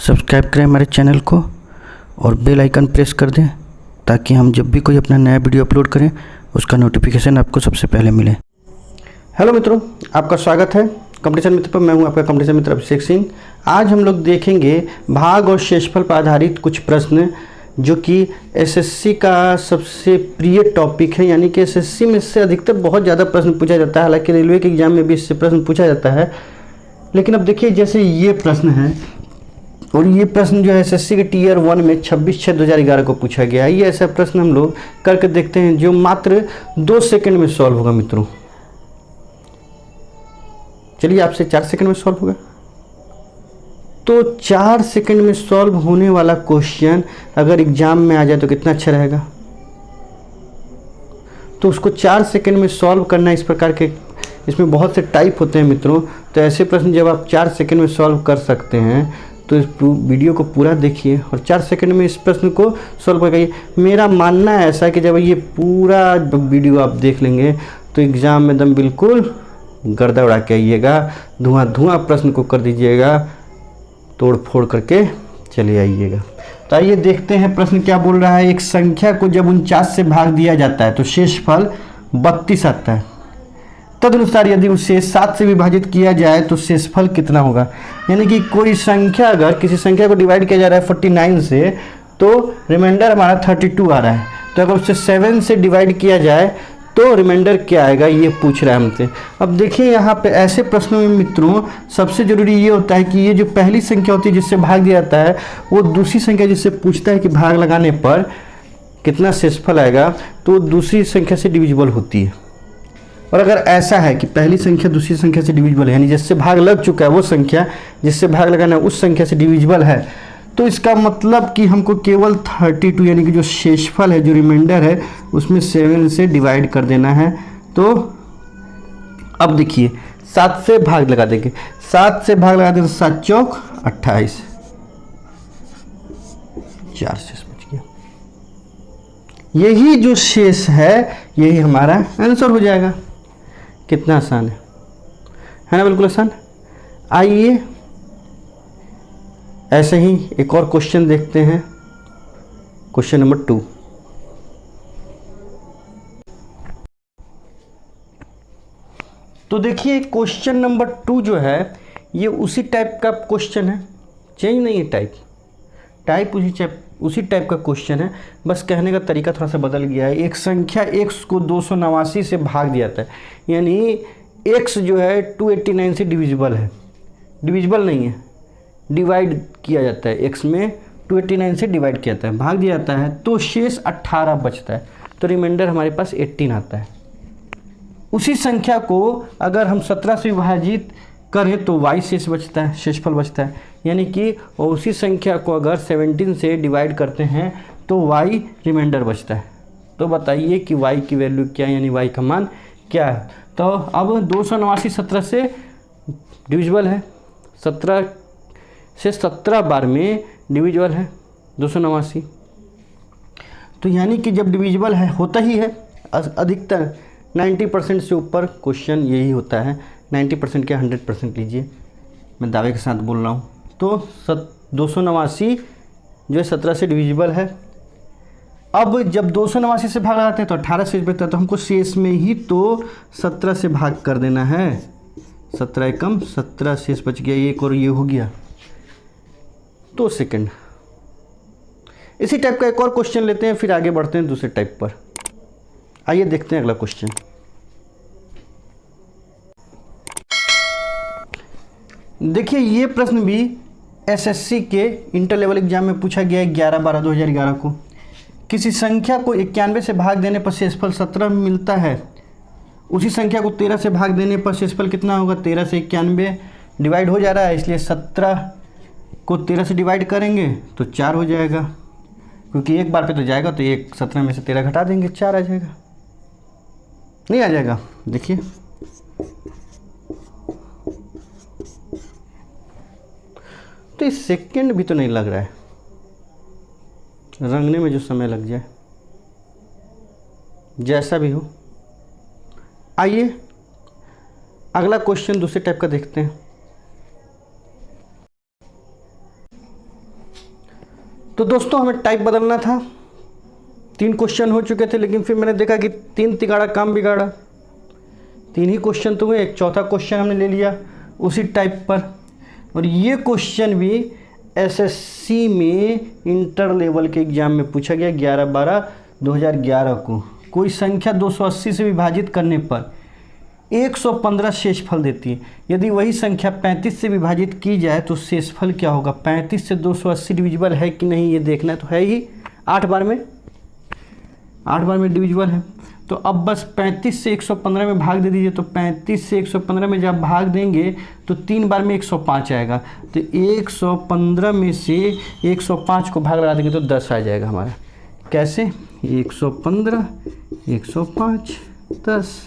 Subscribe करें हमारे channel को और बेल आइकन प्रेस कर दें ताकि हम जब भी कोई अपना नया वीडियो अपलोड करें उसका नोटिफिकेशन आपको सबसे पहले मिले। हेलो मित्रों, आपका स्वागत है कंपटीशन मित्र पर। मैं हूं आपका कंपटीशन मित्र अभिषेक सिंह। आज हम लोग देखेंगे भाग और शेषफल पर आधारित कुछ प्रश्न जो कि एसएससी का सबसे प्रिय टॉपिक है, यानी कि एसएससी में से अधिकतर बहुत ज़्यादा प्रश्न पूछा जाता है। हालांकि रेलवे के एग्जाम में भी इससे प्रश्न पूछा जाता है, लेकिन अब देखिए जैसे ये प्रश्न है और ये प्रश्न जो है एसएससी के टीयर 1 में 26/6/2011 को पूछा गया है। ये ऐसा प्रश्न हम लोग करके देखते हैं जो मात्र 2 सेकंड में सॉल्व होगा मित्रों। चलिए आपसे 4 सेकंड में सॉल्व होगा, तो 4 सेकंड में सॉल्व होने वाला क्वेश्चन अगर एग्जाम में आ जाए तो कितना अच्छा रहेगा। तो उसको 4 सेकंड में सॉल्व करना इस प्रकार के, इसमें बहुत से टाइप होते हैं मित्रों। तो ऐसे प्रश्न जब आप 4 सेकंड में सॉल्व कर सकते हैं तो इस वीडियो को पूरा देखिए और 4 सेकंड में इस प्रश्न को सॉल्व करिए। मेरा मानना है ऐसा कि जब ये पूरा वीडियो आप देख लेंगे तो एग्ज़ाम में एकदम बिल्कुल गर्दा उड़ा के आइएगा, धुआं धुआं प्रश्न को कर दीजिएगा, तोड़ फोड़ करके चले आइएगा। तो आइए देखते हैं प्रश्न क्या बोल रहा है। एक संख्या को जब 49 से भाग दिया जाता है तो शेषफल 32 आता है। तदनुसार यदि उसे 7 से विभाजित किया जाए तो शेषफल कितना होगा। यानी कि कोई संख्या, अगर किसी संख्या को डिवाइड किया जा रहा है 49 से तो रिमाइंडर हमारा 32 आ रहा है। तो अगर उसे 7 से डिवाइड किया जाए तो रिमाइंडर क्या आएगा, ये पूछ रहा है हमसे। अब देखिए यहाँ पे ऐसे प्रश्नों में मित्रों सबसे जरूरी ये होता है कि ये जो पहली संख्या होती है जिससे भाग दिया जाता है वो दूसरी संख्या जिससे पूछता है कि भाग लगाने पर कितना शेषफल आएगा तो दूसरी संख्या से डिविजिबल होती है। और अगर ऐसा है कि पहली संख्या दूसरी संख्या से डिविजिबल है, यानी जिससे भाग लग चुका है वो संख्या जिससे भाग लगाना है उस संख्या से डिविजिबल है, तो इसका मतलब कि हमको केवल 32 यानी कि जो शेषफल है, जो रिमाइंडर है, उसमें 7 से डिवाइड कर देना है। तो अब देखिए 7 से भाग लगा देंगे, 7 से भाग लगा देंगे, 7 चौक 28, 4 शेष बच गया। यही जो शेष है यही हमारा आंसर हो जाएगा। कितना आसान है ना, बिल्कुल आसान। आइए ऐसे ही एक और क्वेश्चन देखते हैं, क्वेश्चन नंबर 2। तो देखिए क्वेश्चन नंबर 2 जो है ये उसी टाइप का क्वेश्चन है, चेंज नहीं है टाइप उसी टाइप का क्वेश्चन है, बस कहने का तरीका थोड़ा सा बदल गया है। एक संख्या x को 289 से भाग दिया जाता है, यानी x जो है 289 से डिविजिबल है, डिविजिबल नहीं है, डिवाइड किया जाता है। x में 289 से डिवाइड किया जाता है, भाग दिया जाता है, तो शेष 18 बचता है। तो रिमाइंडर हमारे पास 18 आता है। उसी संख्या को अगर हम 17 से विभाजित करें तो y शेष बचता है, शेषफल बचता है। यानी कि उसी संख्या को अगर 17 से डिवाइड करते हैं तो y रिमाइंडर बचता है। तो बताइए कि y की वैल्यू क्या है, यानी y का मान क्या है। तो अब 289 17 से डिविजिबल है, 17 से 17 बार में डिविजिबल है 289। तो यानी कि जब डिविजिबल है होता ही है, अधिकतर 90% से ऊपर क्वेश्चन यही होता है। 90% क्या 100% लीजिए, मैं दावे के साथ बोल रहा हूँ। तो 289 जो है 17 से डिविजिबल है। अब जब 289 से भाग लगाते हैं तो 18 शेष बचता है, तो हमको शेष में ही तो 17 से भाग कर देना है। 17 एकम 17 शेष बच गया, एक और ये हो गया 2 सेकंड। इसी टाइप का एक और क्वेश्चन लेते हैं, फिर आगे बढ़ते हैं दूसरे टाइप पर। आइए देखते हैं अगला क्वेश्चन। देखिए ये प्रश्न भी एसएससी के इंटर लेवल एग्जाम में पूछा गया है 11/12/2011 को। किसी संख्या को 91 से भाग देने पर शेषफल 17 मिलता है। उसी संख्या को 13 से भाग देने पर शेषफल कितना होगा। 13 से 91 डिवाइड हो जा रहा है, इसलिए 17 को 13 से डिवाइड करेंगे तो 4 हो जाएगा, क्योंकि एक बार पे तो जाएगा, तो एक 17 में से 13 घटा देंगे, 4 आ जाएगा। नहीं आ जाएगा, देखिए तो इस सेकंड भी तो नहीं लग रहा है, रंगने में जो समय लग जाए, जैसा भी हो। आइए अगला क्वेश्चन दूसरे टाइप का देखते हैं। तो दोस्तों हमें टाइप बदलना था, 3 क्वेश्चन हो चुके थे, लेकिन फिर मैंने देखा कि 3 तिगाड़ा काम बिगाड़ा, 3 ही क्वेश्चन तो हुए, एक चौथा क्वेश्चन हमने ले लिया उसी टाइप पर। और ये क्वेश्चन भी एसएससी में इंटर लेवल के एग्जाम में पूछा गया 11/12/2011 को। कोई संख्या 280 से विभाजित करने पर 115 शेषफल देती है। यदि वही संख्या 35 से विभाजित की जाए तो शेषफल क्या होगा। 35 से 280 डिविजिबल है कि नहीं ये देखना है, तो है ही, 8 बार में डिविजिबल है। तो अब बस 35 से 115 में भाग दे दीजिए। तो 35 से 115 में जब भाग देंगे तो 3 बार में 105 आएगा। तो 115 में से 105 को भाग लगा देंगे तो 10 आ जाएगा हमारा। कैसे, 115 105 10,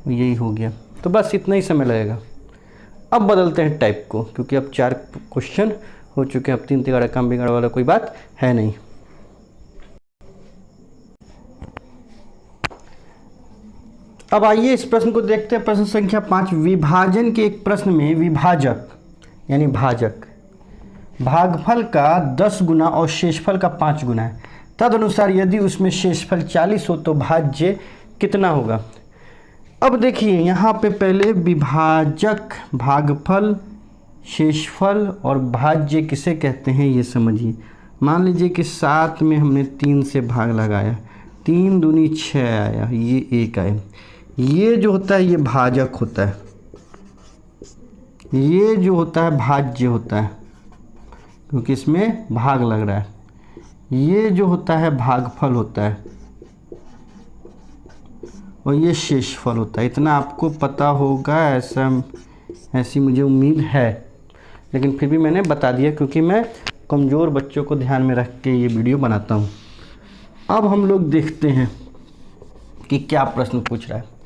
यही हो गया। तो बस इतना ही समय लगेगा। अब बदलते हैं टाइप को, क्योंकि अब 4 क्वेश्चन हो चुके हैं। अब 3 तिगाड़ा काम बिगाड़ा वाला कोई बात है नहीं। अब आइए इस प्रश्न को देखते हैं। प्रश्न संख्या 5, विभाजन के एक प्रश्न में विभाजक यानी भाजक भागफल का 10 गुना और शेषफल का 5 गुना है। तदनुसार यदि उसमें शेषफल 40 हो तो भाज्य कितना होगा। अब देखिए यहाँ पे पहले विभाजक, भागफल, शेषफल और भाज्य किसे कहते हैं ये समझिए। मान लीजिए कि 7 में हमने 3 से भाग लगाया, 3 दूनी 6 आया, ये 1 आया। ये जो होता है ये भाजक होता है, ये जो होता है भाज्य होता है, क्योंकि इसमें भाग लग रहा है। ये जो होता है भागफल होता है और ये शेषफल होता है। इतना आपको पता होगा, ऐसी मुझे उम्मीद है, लेकिन फिर भी मैंने बता दिया क्योंकि मैं कमज़ोर बच्चों को ध्यान में रख के ये वीडियो बनाता हूँ। अब हम लोग देखते हैं कि क्या प्रश्न पूछ रहा है।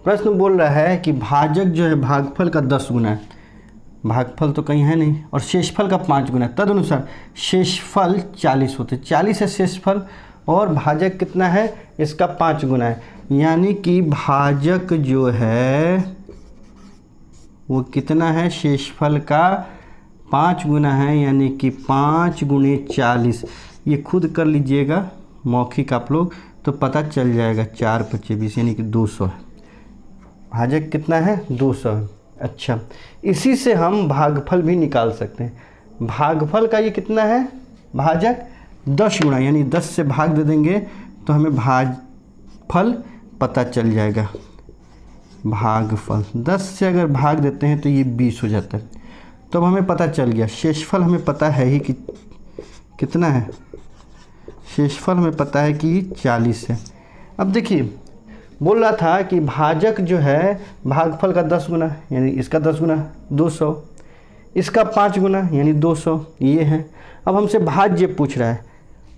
प्रश्न बोल रहा है कि भाजक जो है भागफल का 10 गुना है, भागफल तो कहीं है नहीं, और शेषफल का 5 गुना है। तदनुसार शेषफल 40 होते, 40 है शेषफल और भाजक कितना है, इसका 5 गुना है। यानी कि भाजक जो है वो कितना है, शेषफल का 5 गुना है, यानी कि 5 गुणे 40। ये खुद कर लीजिएगा मौखिक आप लोग, तो पता चल जाएगा। 4 × 5 = 20 यानी कि 200 है। भाजक कितना है, 200 है। अच्छा, इसी से हम भागफल भी निकाल सकते हैं। भागफल का ये कितना है, भाजक 10 गुना, यानी 10 से भाग दे देंगे तो हमें भागफल पता चल जाएगा। भागफल 10 से अगर भाग देते हैं तो ये 20 हो जाता है। तो अब हमें पता चल गया। शेषफल हमें पता है ही कि कितना है, शेषफल हमें पता है कि 40 है। अब देखिए बोल रहा था कि भाजक जो है भागफल का 10 गुना, यानी इसका 10 गुना 200, इसका 5 गुना यानी 200, ये है। अब हमसे भाज्य पूछ रहा है,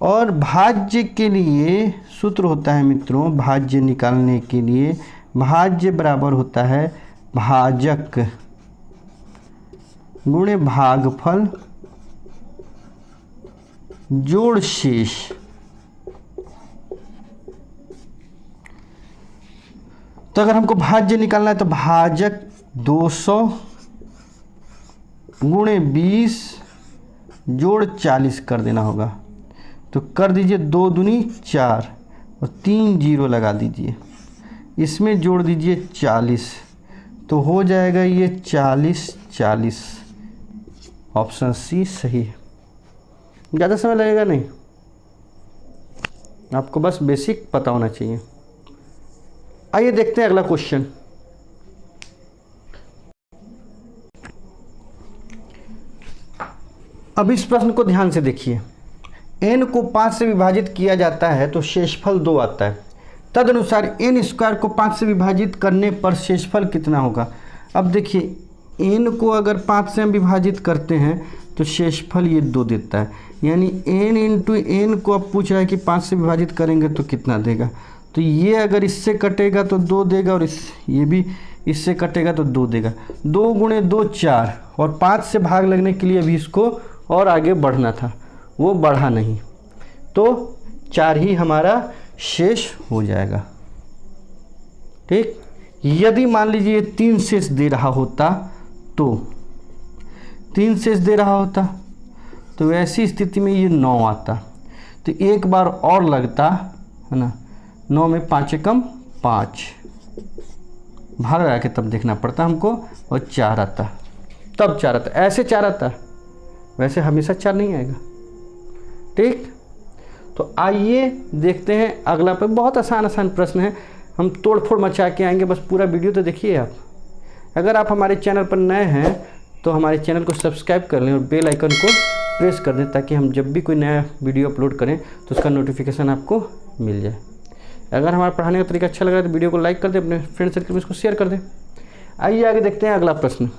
और भाज्य के लिए सूत्र होता है मित्रों, भाज्य निकालने के लिए भाज्य बराबर होता है भाजक गुणे भागफल जोड़ शेष। तो अगर हमको भाज्य निकालना है तो भाजक 200 गुणे 20 जोड़ 40 कर देना होगा। तो कर दीजिए 2 दूनी 4 और 3 जीरो लगा दीजिए, इसमें जोड़ दीजिए 40, तो हो जाएगा ये 40 40। ऑप्शन सी सही है। ज़्यादा समय लगेगा नहीं, आपको बस बेसिक पता होना चाहिए। आइए देखते हैं अगला क्वेश्चन। अब इस प्रश्न को ध्यान से देखिए। n को 5 से विभाजित किया जाता है तो शेषफल 2 आता है। तदनुसार n² को 5 से विभाजित करने पर शेषफल कितना होगा। अब देखिए n को अगर 5 से हम विभाजित करते हैं तो शेषफल ये 2 देता है, यानी n × n को अब पूछ रहा है कि 5 से विभाजित करेंगे तो कितना देगा। तो ये अगर इससे कटेगा तो 2 देगा, और ये भी इससे कटेगा तो 2 देगा। 2 गुणे 2 4, और 5 से भाग लगने के लिए अभी इसको और आगे बढ़ना था, वो बढ़ा नहीं, तो 4 ही हमारा शेष हो जाएगा। ठीक, यदि मान लीजिए 3 शेष दे रहा होता तो 3 शेष दे रहा होता तो ऐसी स्थिति में ये 9 आता, तो एक बार और लगता है ना, 9 में 5 कम 5, भाग लगा के तब देखना पड़ता हमको, और 4 आता, तब 4 आता, ऐसे 4 आता, वैसे हमेशा 4 नहीं आएगा। ठीक, तो आइए देखते हैं अगला पे। बहुत आसान प्रश्न है, हम तोड़ फोड़ मचा के आएंगे, बस पूरा वीडियो तो देखिए आप। अगर आप हमारे चैनल पर नए हैं तो हमारे चैनल को सब्सक्राइब कर लें और बेल आइकन को प्रेस कर दें, ताकि हम जब भी कोई नया वीडियो अपलोड करें तो उसका नोटिफिकेशन आपको मिल जाए। अगर हमारा पढ़ाने का तरीका अच्छा लगा तो वीडियो को लाइक कर दें, अपने फ्रेंड सर्कल में इसको शेयर कर दें। आइए आगे देखते हैं अगला प्रश्न।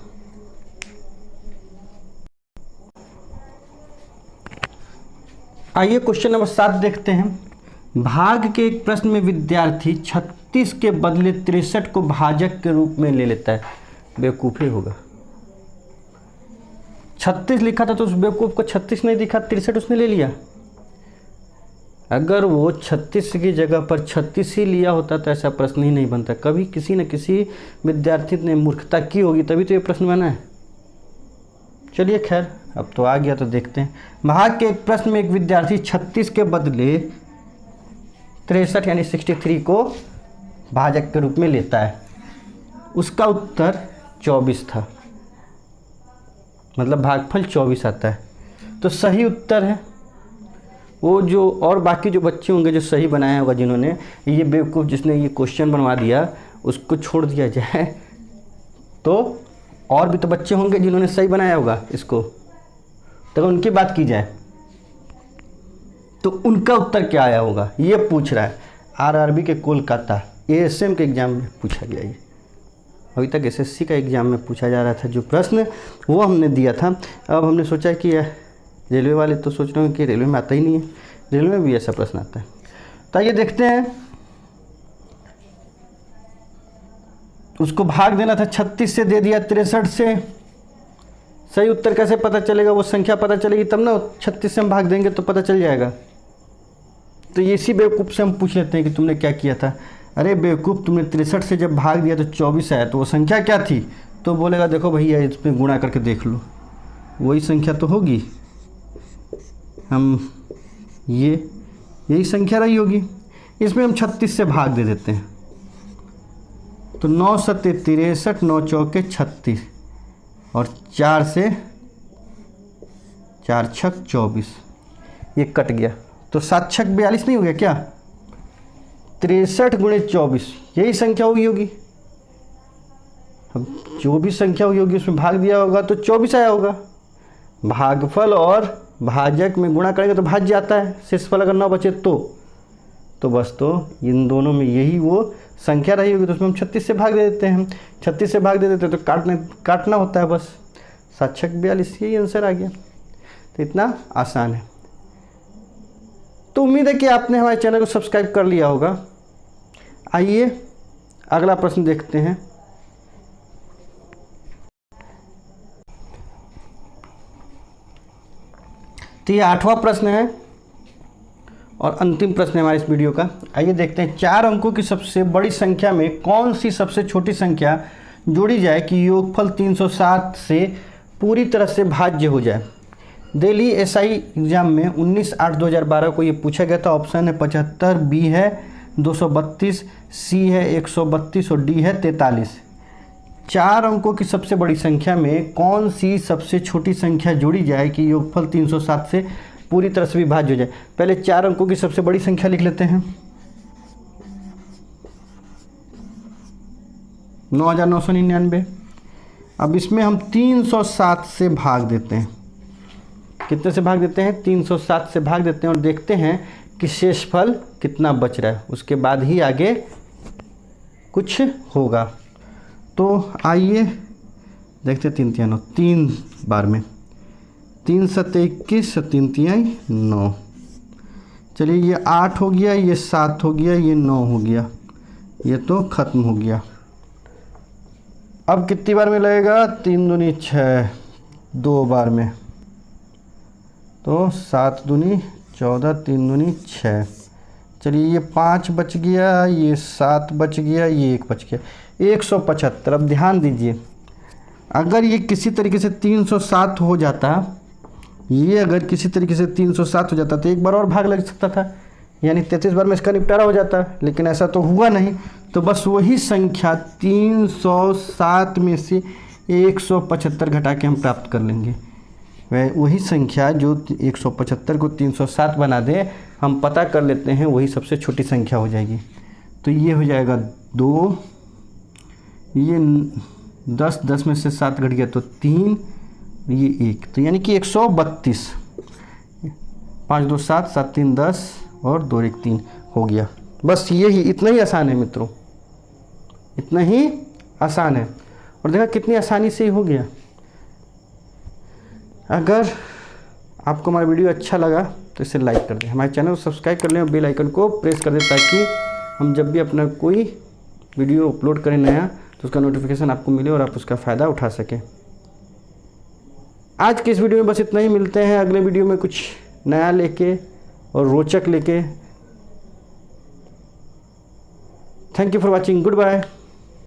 आइए क्वेश्चन नंबर 7 देखते हैं। भाग के एक प्रश्न में विद्यार्थी 36 के बदले 63 को भाजक के रूप में ले लेता है। बेवकूफ़ी होगा, 36 लिखा था तो उस बेवकूफ़ को 36 नहीं दिखा, 63 उसने ले लिया। अगर वो 36 की जगह पर 36 ही लिया होता तो ऐसा प्रश्न ही नहीं बनता। कभी किसी न किसी विद्यार्थी ने मूर्खता की होगी, तभी तो ये प्रश्न बना है। चलिए खैर, अब तो आ गया तो देखते हैं। भाग के एक प्रश्न में एक विद्यार्थी 36 के बदले 63 यानी 63 को भाजक के रूप में लेता है। उसका उत्तर 24 था, मतलब भागफल 24 आता है, तो सही उत्तर है। वो जो और बाकी जो बच्चे होंगे जो सही बनाया होगा, जिन्होंने ये बेवकूफ़ जिसने ये क्वेश्चन बनवा दिया, उसको छोड़ दिया जाए, तो और भी तो बच्चे होंगे जिन्होंने सही बनाया होगा इसको, तो उनकी बात की जाए तो उनका उत्तर क्या आया होगा, ये पूछ रहा है। आरआरबी के कोलकाता एएसएम के एग्ज़ाम में पूछा गया। ये अभी तक एसएससी का एग्ज़ाम में पूछा जा रहा था जो प्रश्न, वो हमने दिया था। अब हमने सोचा कि रेलवे वाले तो सोच रहे हैं कि रेलवे में आता ही नहीं है, रेलवे में भी ऐसा प्रश्न आता है। तो आइए देखते हैं। उसको भाग देना था, 36 से दे दिया 63 से। सही उत्तर कैसे पता चलेगा, वो संख्या पता चलेगी तब ना, 36 से हम भाग देंगे तो पता चल जाएगा। तो इसी बेवकूफ़ से हम पूछ लेते हैं कि तुमने क्या किया था। अरे बेवकूफ़, तुमने 63 से जब भाग दिया तो 24 आया, तो वो संख्या क्या थी? तो बोलेगा देखो भैया इसमें गुणा करके देख लो, वही संख्या तो होगी, हम यही संख्या रही होगी। इसमें हम 36 से भाग दे देते हैं, तो 9 सत्ते 63, 9 चौके 36, और 4 से 4 छक 24, ये कट गया, तो 7 छक 42 नहीं हो गया क्या? 63 गुणे 24 यही संख्या हुई होगी। अब जो भी संख्या हुई होगी उसमें भाग दिया होगा तो 24 आया होगा। भागफल और भाजक में गुणा करेंगे तो भाज्य आता है, शेषफल अगर 9 बचे तो बस, तो इन दोनों में यही वो संख्या रही होगी, तो उसमें हम 36 से भाग दे देते हैं। 36 से भाग दे देते हैं तो काटना होता है बस, 7 छक 42, यही आंसर आ गया। तो इतना आसान है। तो उम्मीद है कि आपने हमारे चैनल को सब्सक्राइब कर लिया होगा। आइए अगला प्रश्न देखते हैं। तो ये 8वां प्रश्न है और अंतिम प्रश्न है हमारे इस वीडियो का। आइए देखते हैं। 4 अंकों की सबसे बड़ी संख्या में कौन सी सबसे छोटी संख्या जोड़ी जाए कि योगफल 307 से पूरी तरह से भाज्य हो जाए। दिल्ली एसआई एग्ज़ाम में 19/8/2012 को ये पूछा गया था। ऑप्शन है 75, बी है 232, सी है 132 और डी है 43। 4 अंकों की सबसे बड़ी संख्या में कौन सी सबसे छोटी संख्या जोड़ी जाए कि योगफल 307 से पूरी तरह से विभाज्य हो जाए। पहले 4 अंकों की सबसे बड़ी संख्या लिख लेते हैं, 9999। अब इसमें हम 307 से भाग देते हैं। कितने से भाग देते हैं? 307 से भाग देते हैं और देखते हैं कि शेषफल कितना बच रहा है, उसके बाद ही आगे कुछ होगा। तो आइए देखते, 3 3 9, 3 बार में 3 7 21, 3 3 9। चलिए ये 8 हो गया, ये 7 हो गया, ये 9 हो गया, ये तो ख़त्म हो गया। अब कितनी बार में लगेगा? 3 दूनी 6, 2 बार में, तो 7 दूनी 14, 3 दूनी 6। चलिए ये 5 बच गया, ये 7 बच गया, ये 1 बच गया, 175। अब ध्यान दीजिए, अगर ये किसी तरीके से 307 हो जाता ये अगर किसी तरीके से 307 हो जाता तो एक बार और भाग लग सकता था, यानी 33 बार में इसका निपटारा हो जाता, लेकिन ऐसा तो हुआ नहीं। तो बस वही संख्या 307 में से 175 घटा के हम प्राप्त कर लेंगे। वही संख्या जो 175 को 307 बना दे, हम पता कर लेते हैं, वही सबसे छोटी संख्या हो जाएगी। तो ये हो जाएगा 2, ये 10 में से 7 घट गया तो 3, ये 1, तो यानी कि 132। 5 2 7, 7 3 10 और 2 1 3 हो गया। बस यही, इतना ही आसान है मित्रों, इतना ही आसान है। और देखा कितनी आसानी से ही हो गया। अगर आपको हमारा वीडियो अच्छा लगा तो इसे लाइक कर दें, हमारे चैनल को सब्सक्राइब कर लें और बेल आइकन को प्रेस कर दें, ताकि हम जब भी अपना कोई वीडियो अपलोड करें नया तो उसका नोटिफिकेशन आपको मिले और आप उसका फ़ायदा उठा सकें। आज के इस वीडियो में बस इतना ही। मिलते हैं अगले वीडियो में कुछ नया लेके और रोचक लेके। Thank you for watching. Good bye.